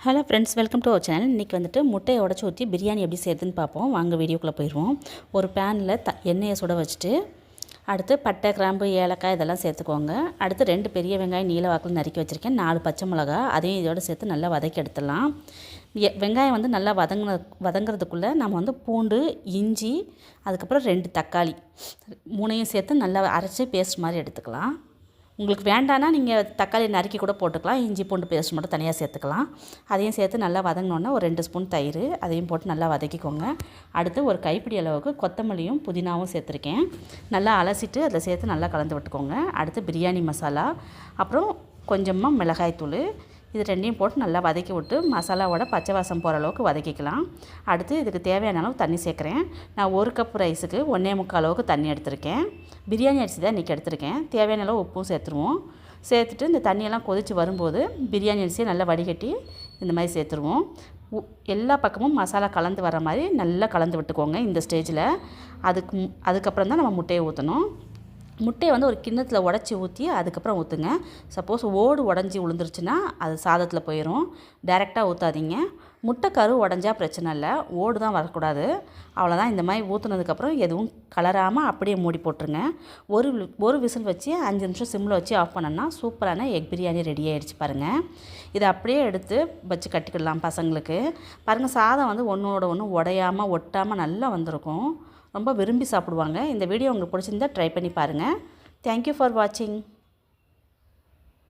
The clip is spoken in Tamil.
Hello friends, welcome to our channel. இன்றைக்கி வந்துட்டு முட்டையை உடச்சி ஊற்றி பிரியாணி எப்படி செய்யுதுன்னு பார்ப்போம். வாங்க வீடியோக்குள்ளே போயிடுவோம். ஒரு பேனில் எண்ணெயை சுட வச்சுட்டு அடுத்து பட்டை, கிராம்பு, ஏலக்காய் இதெல்லாம் சேர்த்துக்கோங்க. அடுத்து 2 பெரிய வெங்காயம் நீல வாக்கில் நறுக்கி வச்சுருக்கேன். 4 பச்சை மிளகா அதையும் இதோடு சேர்த்து நல்லா வதக்கி எடுத்துடலாம். வெங்காயம் வந்து நல்லா வதங்கிறதுக்குள்ளே நம்ம வந்து பூண்டு, இஞ்சி, அதுக்கப்புறம் 2 தக்காளி 3ஐயும் சேர்த்து நல்லா அரைச்சி பேஸ்ட் மாதிரி எடுத்துக்கலாம். உங்களுக்கு வேண்டான்னா நீங்கள் தக்காளி நறுக்கி கூட போட்டுக்கலாம். இஞ்சி பூண்டு பேஸ்ட் மட்டும் தனியாக சேர்த்துக்கலாம். அதையும் சேர்த்து நல்லா வதங்கினோன்னா ஒரு 2 ஸ்பூன் தயிர் அதையும் போட்டு நல்லா வதக்கிக்கோங்க. அடுத்து ஒரு கைப்பிடி அளவுக்கு கொத்தமல்லியும் புதினாவும் சேர்த்துருக்கேன். நல்லா அலசிட்டு அதில் சேர்த்து நல்லா கலந்து விட்டுக்கோங்க. அடுத்து பிரியாணி மசாலா, அப்புறம் கொஞ்சமாக மிளகாய்த்தூள், இது 2ஐயும் போட்டு நல்லா வதக்கி விட்டு மசாலாவோட பச்சை வாசம் போகிற அளவுக்கு வதக்கிக்கலாம். அடுத்து இதுக்கு தேவையான அளவு தண்ணி சேர்க்குறேன். நான் 1 கப் ரைஸுக்கு 1.25 அளவுக்கு தண்ணி எடுத்திருக்கேன். பிரியாணி அரிசி தான் இன்றைக்கி எடுத்திருக்கேன். தேவையான அளவு உப்பும் சேர்த்துருவோம். சேர்த்துட்டு இந்த தண்ணியெல்லாம் கொதித்து வரும்போது பிரியாணி அரிசியை நல்லா வடிகட்டி இந்த மாதிரி சேர்த்துருவோம். எல்லா பக்கமும் மசாலா கலந்து வர மாதிரி நல்லா கலந்து விட்டுக்கோங்க. இந்த ஸ்டேஜில் அதுக்கப்புறம் தான் நம்ம முட்டையை ஊற்றணும். முட்டையை வந்து ஒரு கிண்ணத்தில் உடச்சி ஊற்றி அதுக்கப்புறம் ஊற்றுங்க. சப்போஸ் ஓடு உடஞ்சி விழுந்துருச்சுன்னா அது சாதத்தில் போயிடும். டைரெக்டாக ஊற்றாதீங்க. முட்டை கரு உடஞ்சா பிரச்சனை இல்லை, ஓடு தான் வரக்கூடாது. அவ்வளோதான். இந்த மாதிரி ஊற்றுனதுக்கப்புறம் எதுவும் கலராமல் அப்படியே மூடி போட்டுருங்க. ஒரு விசில் வச்சு 5 நிமிஷம் சிம்மில் வச்சு ஆஃப் பண்ணோன்னா சூப்பரான எக் பிரியாணி ரெடி ஆகிடுச்சு பாருங்கள். இதை அப்படியே எடுத்து வச்சு கட்டிக்கிடலாம் பசங்களுக்கு. பாருங்கள், சாதம் வந்து ஒன்றோட ஒன்று உடையாமல் ஒட்டாமல் நல்லா வந்திருக்கும். ரொம்ப விரும்பி சாப்பிடுவாங்க. இந்த வீடியோ உங்களுக்கு பிடிச்சிருந்தா ட்ரை பண்ணி பாருங்கள். தேங்க்யூ ஃபார் வாட்சிங்.